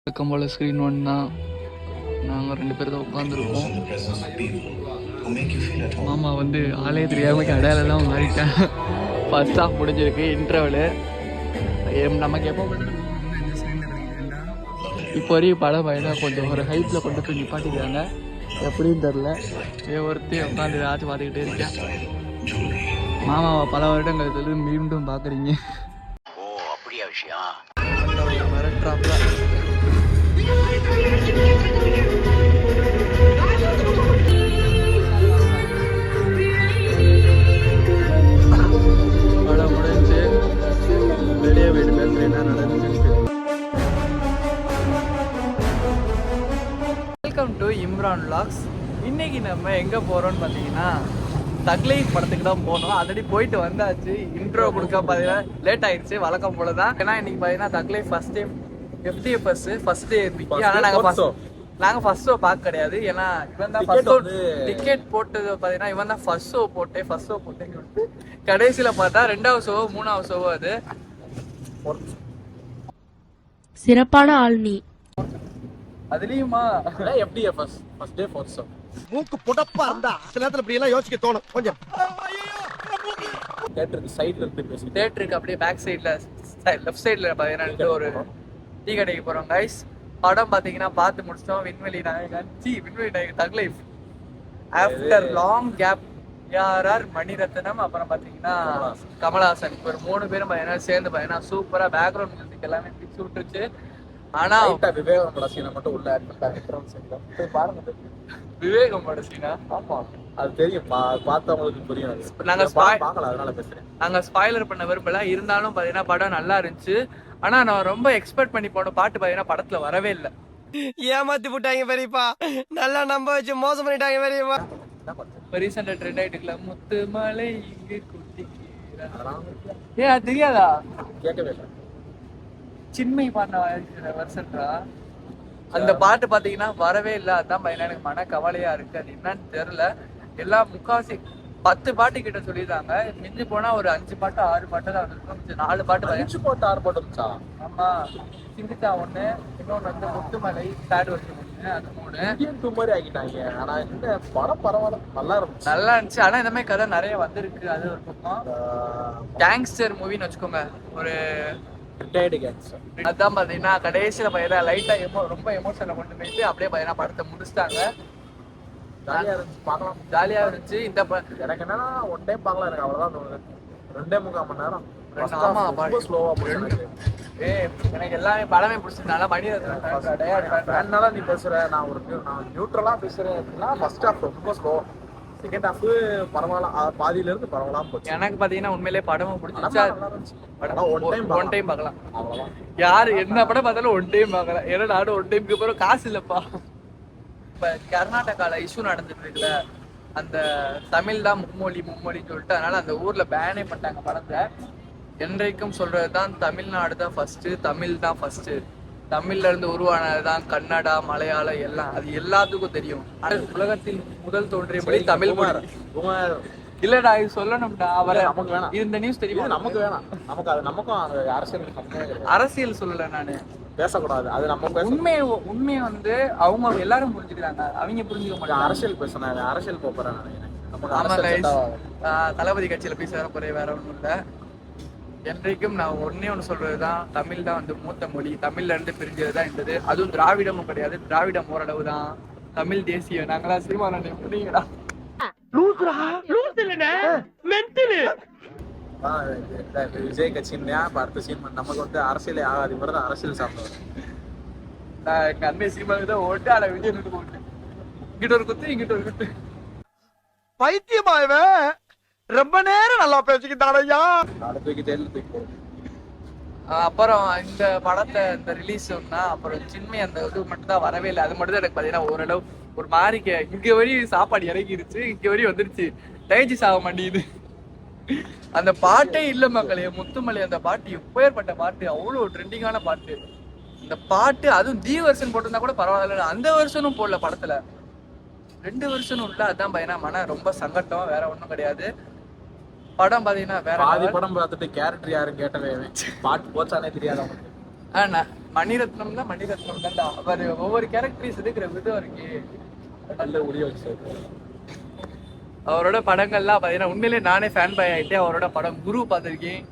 வழக்கம் போல் screen one தான். நாங்கள் 2 பேர் தான் உட்காந்துருக்கோம். மாமா வந்து ஆளே தெரியாமல் அடையாளெல்லாம் மாறிட்டேன். ஃபர்ஸ்ட் ஹாஃப் முடிஞ்சிருக்கு, இன்டர்வலு. நமக்கு எப்போ இப்போ வரையும் படம் பயனா கொஞ்சம் ஒரு ஹைட்டில் கொண்டு போய் நிப்பாட்டிக்கிறாங்க. எப்படின்னு தெரில. ஒருத்தி உட்காந்து ஏதாச்சும் பார்த்துக்கிட்டே இருக்கேன். மாமாவை பல வருடங்கள் சொல்லி மீண்டும் பார்க்குறீங்க. ஓ அப்படியா விஷயம். மிரட்டுறாப்ல. படம் முடிஞ்சு வெளியே போயிட்டு பேசுகிறேன் என்ன நடந்துச்சு. Welcome to Imran vlogs. இன்னைக்கு நம்ம எங்கே போகிறோம்னு பார்த்தீங்கன்னா தக்லைஃப் படத்துக்கு தான் போனோம். ஆல்ரெடி போயிட்டு வந்தாச்சு. இன்ட்ரோ கொடுக்க பார்த்தீங்கன்னா லேட் ஆயிடுச்சு, வழக்கம் போல தான். ஏன்னா இன்னைக்கு பார்த்தீங்கன்னா Thug Life first time FDFS first day இருந்துச்சு. ஆனால் நாங்கள் ஃபர்ஸ்ட் ஷோ பார்க்க கிடையாது. ஏன்னா இவன் தான் ஃபர்ஸ்ட் ஷோ டிக்கெட் போட்டது பார்த்தீங்கன்னா இவன் தான் ஃபர்ஸ்ட் ஷோ போட்டேன்னு சொல்லிட்டு கடைசியில் பார்த்தா 2வது ஷோவோ 3வது ஷோவோ அது சிறப்பான ஆள் நீ. அதுலயுமா FDFS first day first show. மூக்கு புடப்பா இருந்தா சில நேரத்துல இப்படி எல்லாம் யோசிக்க தோணும். கொஞ்சம் தியேட்டருக்கு சைடுல இருந்து பேசி தியேட்டருக்கு அப்படியே பேக் சைடுல லெஃப்ட் சைடுல பார்த்தீங்கன்னா ஒரு டீ கடைக்கு போறோம் கைஸ். படம் பார்த்தீங்கன்னா பார்த்து முடிச்சிட்டோம். விண்வெளி நாயகன் thug life after long gap. ARR, Mani Ratnam, அப்புறம் பார்த்தீங்கன்னா கமல்ஹாசன். இப்போ ஒரு 3 பேரும் பார்த்தீங்கன்னா சேர்ந்து பார்த்தீங்கன்னா சூப்பராக பேக்ரவுண்ட் மியூசிக் எல்லாமே பிடிச்சி விட்டுருச்சு. ஆனா விவேகமோட சீனை மட்டும் உள்ள ஆட் பண்ணிட்டாங்க. பாருங்க விவேகமோட சீனா. ஆமா அது தெரியும், பார்த்தவங்களுக்கு புரியும். நாங்க பார்க்கல அதனால பேசுறேன். நாங்க ஸ்பாயிலர் பண்ண விரும்பல. இருந்தாலும் பாத்தீங்கன்னா படம் நல்லா இருந்துச்சு. ஆனா நான் ரொம்ப எக்ஸ்பெக்ட் பண்ணி போன பாட்டு பாத்தீங்கன்னா படத்துல வரவே இல்லை. ஏமாத்தி போட்டாங்க பெரியப்பா. நல்லா நம்ப வச்சு மோசம் பண்ணிட்டாங்க பெரியப்பா. ரீசெண்டா ட்ரெண்ட் ஆயிட்டுல முத்து மலை இங்கு குட்டிக்கிறா. அது தெரியாதா? கேட்கவே இல்லை. சின்மை பாடின வருஷன்றா அந்த பாட்டு பாத்தீங்கன்னா வரவே இல்லை. அதான் பையனா எனக்கு மன கவலையா இருக்கு. அது என்னன்னு தெரியல. எல்லாம் முக்காவாசி 10 பாட்டு கிட்ட சொல்லிடுறாங்க. மிஞ்சி போனா ஒரு 5 பாட்டு 6 பாட்டு தான் வந்துருக்கும். 4 பாட்டு 5 பாட்டு 6 பாட்டு இருந்துச்சா? ஆமா, சிங்கிச்சா 1, இன்னொன்னு வந்து முத்துமலை தேர்ட் வருஷம் 1, அது 3 இந்தியன் 2 மாதிரி ஆகிட்டாங்க. ஆனா இந்த படம் பரவாயில்ல, நல்லா இருந்துச்சு. ஆனா இந்த மாதிரி கதை நிறைய வந்திருக்கு. அது ஒரு பக்கம் கேங்ஸ்டர் மூவின்னு வச்சுக்கோங்க. ஒரு அதான் பாத்தீங்கன்னா கடைசியில பையனா லைட்டா ரொம்ப எமோஷனை கொண்டு போயிட்டு அப்படியே பையனா படத்தை முடிச்சிட்டாங்க. ஜாலியா இருந்துச்சு. இந்த எனக்கு என்னன்னா ஒன் டைம் பார்க்கலாம், எனக்கு அவ்வளவுதான் தோணுது. 2.25 மணி நேரம். ஆமா, ரொம்ப ஸ்லோவா போயிருக்கு. எனக்கு எல்லாமே படமே பிடிச்சதுனால மணிரத்னம் நீ பேசுற. நான் நியூட்ரலா பேசுறேன் அப்படின்னா ஃபர்ஸ்ட் ஹாஃப் ரொம்ப ஸ்லோ, செகண்ட் ஹாஃப் பரவாயில்ல, பாதியில இருந்து பரவாயில்லாம போச்சு. எனக்கு பாத்தீங்கன்னா உண்மையிலே படமும் பிடிச்சிருச்சா. ஒன் டைம் பார்க்கலாம். அவ்வளவுதான். யாரு என்ன படம் பார்த்தாலும் ஒன் டைம் பார்க்கலாம். ஏன்னா நானும் ஒன் டைமுக்கு அப்புறம் காசு இல்லப்பா. இப்ப கர்நாடகால இஷ்யூ நடந்துட்டு இருக்குல்ல, அந்த தமிழ் தான் மும்மொழின்னு சொல்லிட்டு அதனால அந்த ஊர்ல பேனே பண்ணிட்டாங்க படத்தை. என்றைக்கும் சொல்றதுதான் தமிழ்நாடு தான் ஃபர்ஸ்ட், தமிழ் தான் ஃபர்ஸ்ட். தமிழ்ல இருந்து உருவானதுதான் கன்னடா, மலையாளம் எல்லாம். அது எல்லாத்துக்கும் தெரியும். உலகத்தில் முதல் தோன்றிய மொழி தமிழ் மொழி. இல்லடா இது சொல்லணும்டா. அவரை நமக்கு வேணாம். இந்த நியூஸ் தெரியுமா? நமக்கு வேணாம். நமக்கு அது நமக்கும் அரசியல் சொல்லல நானு பேசக்கூடாது. அது நம்ம உண்மையை வந்து அவங்க எல்லாரும் புரிஞ்சுக்கிறாங்க, அவங்க புரிஞ்சுக்க மாட்டாங்க. அரசியல் பேசுனாங்க, அரசியல் போறேன். தளபதி கட்சியில பேச குறைய வேற ஒண்ணும் இல்ல. என்றைக்கும் நான் ஒண்ணு சொல்றதுதான், தமிழ் தான் வந்து மூத்த மொழி. தமிழ்ல இருந்து பிரிஞ்சதுதான் இருந்தது. அதுவும் திராவிடமும் கிடையாது. திராவிடம் ஓரளவு தான். தமிழ் தேசியம். நாங்களா சினிமா புரியுங்கடா. விஜய் கட்சின்னு அடுத்த சீன் நமக்கு வந்து அரசியலே ஆகாது. இவரதான் அரசியல் சாப்பிடுவார். நான் எங்க அண்ணன் சீமாவுக்கு தான் ஓட்டு. ஆனா விஜய் போட்டு இங்கிட்ட ஒரு குத்து இங்கிட்ட ஒரு குத்து. பைத்தியமாயவே ரொம்ப நேரம் நல்லா பேசிக்கிட்டாரையா. அப்புறம் இந்த படத்தை இந்த ரிலீஸ் சொன்னா அப்புறம் சின்மை அந்த இது மட்டும் தான் வரவே இல்லை. அது மட்டும் தான் எனக்கு பாத்தீங்கன்னா ஓரளவு ஒரு மாதிரி இங்க வரையும் சாப்பாடு இறங்கிருச்சு, இங்க வரையும் வந்துருச்சு. டைஜிஸ் ஆக மாட்டேங்குது. அந்த பாட்டே இல்ல மக்களே. முத்துமலை அந்த பாட்டு எப்பேற்பட்ட பாட்டு, அவ்வளவு ட்ரெண்டிங்கான பாட்டு. இந்த பாட்டு அதுவும் தி வெர்ஷன் போட்டிருந்தா கூட பரவாயில்ல. அந்த வருஷனும் போடல படத்துல, 2 வருஷனும் இல்ல. அதான் பையனா மன ரொம்ப சங்கட்டம், வேற ஒண்ணும் கிடையாது. படம் பாத்தீங்கன்னா வேற படம் பார்த்துட்டு கேரக்டர் யாரும் கேட்டவே பாட்டு போச்சானே தெரியாத. மணிரத்னம் தான்டா. அவர் ஒவ்வொரு கேரக்டரிஸ் இருக்கிற விதம் இருக்கு. நல்ல ஒளிய வச்சு அவரோட படங்கள்லாம் பாத்தீங்கன்னா உண்மையிலே நானே ஃபேன் பாய் ஆயிட்டேன். அவரோட படம் குரு பார்த்திருக்கேன்.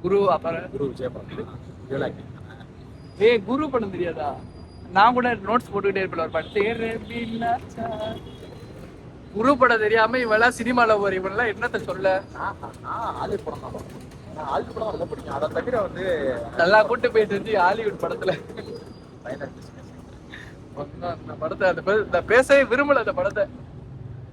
குரு அப்புறம் குரு விஜயபாஸ்கர் குரு படம் தெரியாதா? நான் கூட நோட்ஸ் போட்டுக்கிட்டே இருப்பேன் ஒரு படம். குரு படம் தெரியாம இவெல்லாம் சினிமால ஒரு இவெல்லாம் என்னத்த சொல்ல. ஹாலிவுட் படம் தான். ஹாலிவுட் படம் ரொம்ப பிடிக்கும். அதை தவிர வந்து நல்லா கூட்டு போயிட்டு இருந்துச்சு ஹாலிவுட் படத்துல. அந்த படத்தை அந்த பேசவே விரும்பல அந்த படத்தை.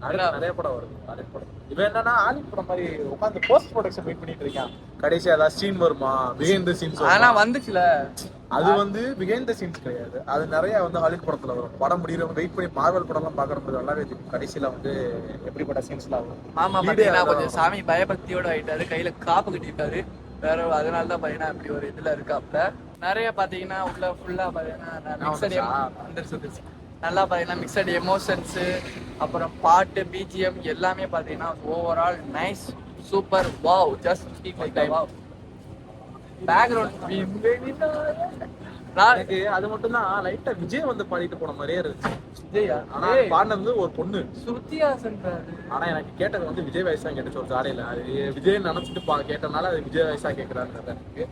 நிறைய படம் வருது ஹாலிவுட் படம். இவன் என்னன்னா ஹாலிவுட் படம் மாதிரி உட்காந்து போஸ்ட் ப்ரொடக்ஷன் வெயிட் பண்ணிட்டு இருக்கான். கடைசியா ஏதாவது சீன் வருமா, பிஹைண்ட் தி சீன்ஸ். ஆனா வந்துச்சுல, அது வந்து பிஹைண்ட் தி சீன்ஸ் கிடையாது. அது நிறைய வந்து ஹாலிவுட் படத்துல வரும். படம் முடியறவங்க வெயிட் பண்ணி மார்வல் படம் எல்லாம் பாக்குறது நல்லாவே தெரியும். கடைசியில வந்து எப்படிப்பட்ட சீன்ஸ்லாம் வரும். ஆமா பாத்தீங்கன்னா கொஞ்சம் சாமி பயபக்தியோட ஆயிட்டாரு. கையில காப்பு கட்டிட்டாரு. வேற அதனாலதான் பாத்தீங்கன்னா அப்படி ஒரு இதுல இருக்காப்ல. நிறைய பாத்தீங்கன்னா உள்ள ஃபுல்லா பாத்தீங்கன்னா நல்லா பாத்தீங்கன்னா மிக்சட் எமோஷன்ஸ், அப்புறம் பாட்டு, பிஜிஎம் எல்லாமே பாத்தீங்கன்னா overall nice, super, wow, just like wow. Background எனக்கு அது மட்டும் தான் லைட்டா விஜய் வந்து பாடிட்டு போன மாதிரியே இருந்துச்சு. விஜயா ஆனா பாடினது ஒரு பொண்ணு ஸ்ருதிஹாசன். ஆனா எனக்கு கேட்டது வந்து விஜய் வயசா கேட்டுச்சு ஒரு ஜாடையில. அது விஜய் நினைச்சிட்டு கேட்டனால அது விஜய் வயசா கேட்கிறாரு. எனக்கு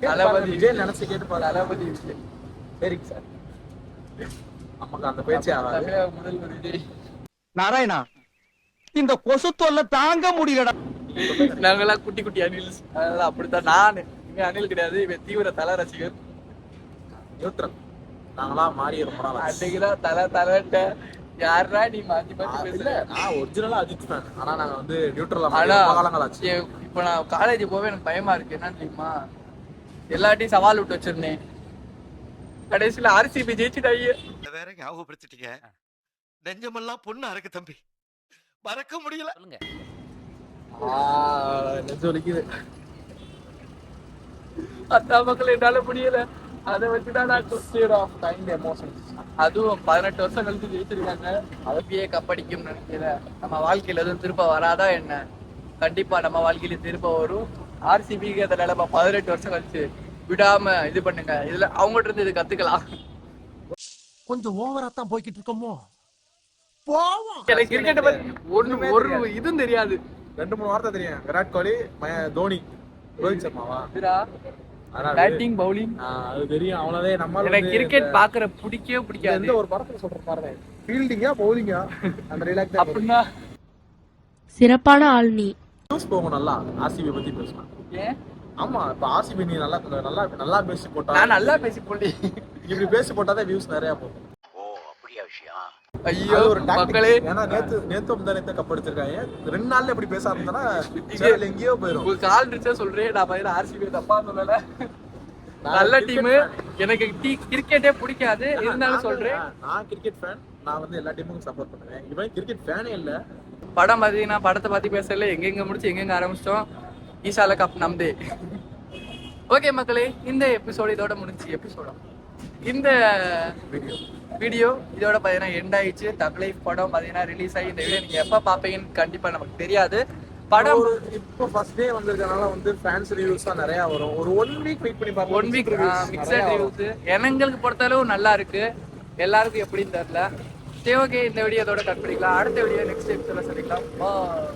தளபதி விஜய் நினைச்சு கேட்டு பாரு. தளபதி விஜய். சரிங்க சார், நமக்கு அந்த பேச்சே ஆகாது. முதல்வர் விஜய். நாராயணா, இந்த கொசு தொல்லை தாங்க முடியலடா. நாங்கெல்லாம் குட்டி குட்டி அனில்ஸ். அதெல்லாம் அப்படித்தான். நானு இவன் அனில் கிடையாது, இவன் தீவிர தல ரசிகர். நியூட்ரல். நாங்களாம் மாறி ரொம்ப நாள் அன்னைக்குதான் தலட்ட யாரா நீ மாத்தி மாத்தி பேசல. நான் ஒரிஜினலா அஜித் ஃபேன். ஆனா நாங்க வந்து நியூட்ரல் காலங்கள் ஆச்சு. இப்ப நான் காலேஜ் போவே எனக்கு பயமா இருக்கு. என்னன்னு தெரியுமா, எல்லாத்தையும் சவால் விட்டு வச்சிருந்தேன். கடைசியில ஆர்சிபி ஜெயிச்சுட்டாங்க. வேற ஞாபகப்படுத்திட்டீங்க. நெஞ்சமெல்லாம் பொண்ணா இருக்கு தம்பி, மறக்க முடியல. நெஞ்சு வலிக்குது. அத்தா மக்கள் என்னால முடியல. அதை வச்சுதான் அதுவும் 18 வருஷம் கழிச்சு ஜெயிச்சிருக்காங்க. ஐபிஏ கப்படிக்கும் நினைக்கிறேன். நம்ம வாழ்க்கையில எதுவும் திருப்ப வராதா என்ன? கண்டிப்பா நம்ம வாழ்க்கையில திருப்ப வரும். ஆர்சிபிக்கு அந்த நிலைமை 18 வருஷம் கழிச்சு விடாம இது பண்ணுங்க. இதுல அவங்ககிட்ட இருந்து இது கத்துக்கலாம். கொஞ்சம் ஓவரா தான் போய்கிட்டு இருக்கோமோ. எனக்கு கிரிக்கெட் பத்தி ஒரு இதுவும் தெரியாது. 2-3 வார்த்தை தெரியும். விராட் கோலி, தோனி, ரோஹித் சர்மாவா, பேட்டிங் பவுலிங் அது தெரியும். அவ்வளவே. நம்ம எனக்கு கிரிக்கெட் பாக்குற பிடிக்கவே பிடிக்காது. எந்த ஒரு படத்துல சொல்ற பாருங்க, ஃபீல்டிங்கா பவுலிங்கா அந்த ரிலாக்ஸ் அப்படின்னா சிறப்பான ஆள் நீ. நியூஸ் போகும். நல்லா ஆர்சிபி பத்தி பேசலாம். ஏன்? ஆமா, இப்ப ஆர்சிபி நீ நல்லா நல்லா நல்லா பேசி போட்டா. நான் நல்லா பேசி போட்டேன். இப்படி பேசி போட்டாதான் வியூஸ் நிறைய போகும். ஓ அப்படியா விஷயம். ஐயோ ஒரு மக்களே, ஏன்னா நேத்து முந்தானத்தை கப் அடிச்சிருக்காங்க. 2 நாள்ல இப்படி பேச ஆரம்பிச்சா எங்கேயோ போயிடும். ஒரு கால் இருந்துச்சா சொல்றேன். நான் பாத்தீங்கன்னா ஆர்சிபி தப்பா சொல்லல. நல்ல டீம். எனக்கு கிரிக்கெட்டே பிடிக்காது, இருந்தாலும் சொல்றேன். நான் கிரிக்கெட் ஃபேன். நான் வந்து எல்லா டீமுக்கும் சப்போர்ட் பண்ணுவேன். இவன் கிரிக்கெட் ஃபேனே இல்ல. படம் பாத்தீங்கன்னா படத்தை பத்தி பேசல. எங்கெங்க முடிச்சு எங்கெங்க ஆரம்பிச்சிட்டோம். ஈசால கப் நம்தே. ஓகே மக்களே, இந்த எபிசோடு இதோட முடிஞ்சு. இந்த வீடியோ இதோட பாத்தீங்கன்னா எண்ட் ஆயிடுச்சு. தக்லைஃப் படம் பாத்தீங்கன்னா ரிலீஸ் ஆகி இந்த வீடியோ நீங்க எப்ப பாப்பீங்கன்னு கண்டிப்பா நமக்கு தெரியாது. படம் இப்போ ஃபர்ஸ்ட் டே வந்திருக்கனால வந்து ஃபேன்ஸ் ரிவ்யூஸ் தான் நிறைய வரும். ஒரு 1 வீக் வெயிட் பண்ணி பார்ப்போம். 1 வீக் மிக்சட் ரிவ்யூஸ் எங்களுக்கு பொறுத்தளவு நல்லா இருக்கு. எல்லாருக்கும் எப்படின்னு தெரியல. சரி, ஓகே, இந்த வீடியோ இதோட கட் பண்ணிக்கலாம். அடுத்த வீடியோ நெக்ஸ்ட் எபிசோட்ல சந்திக்கலாம். பாய்.